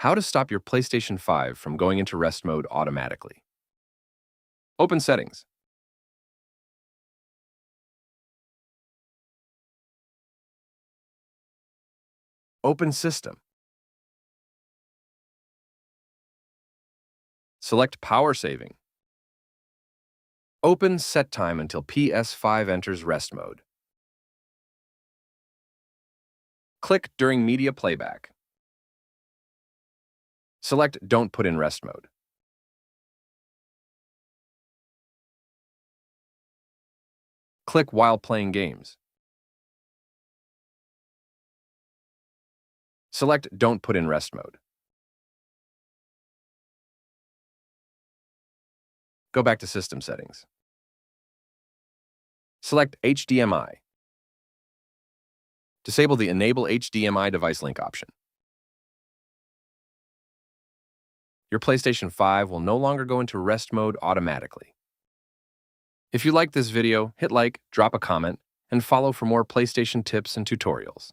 How to stop your PlayStation 5 from going into rest mode automatically. Open Settings. Open System. Select Power Saving. Open Set Time until PS5 enters rest mode. Click during Media Playback. Select Don't Put in Rest Mode. Click While Playing Games. Select Don't Put in Rest Mode. Go back to System Settings. Select HDMI. Disable the Enable HDMI device link option. Your PlayStation 5 will no longer go into rest mode automatically. If you liked this video, hit like, drop a comment, and follow for more PlayStation tips and tutorials.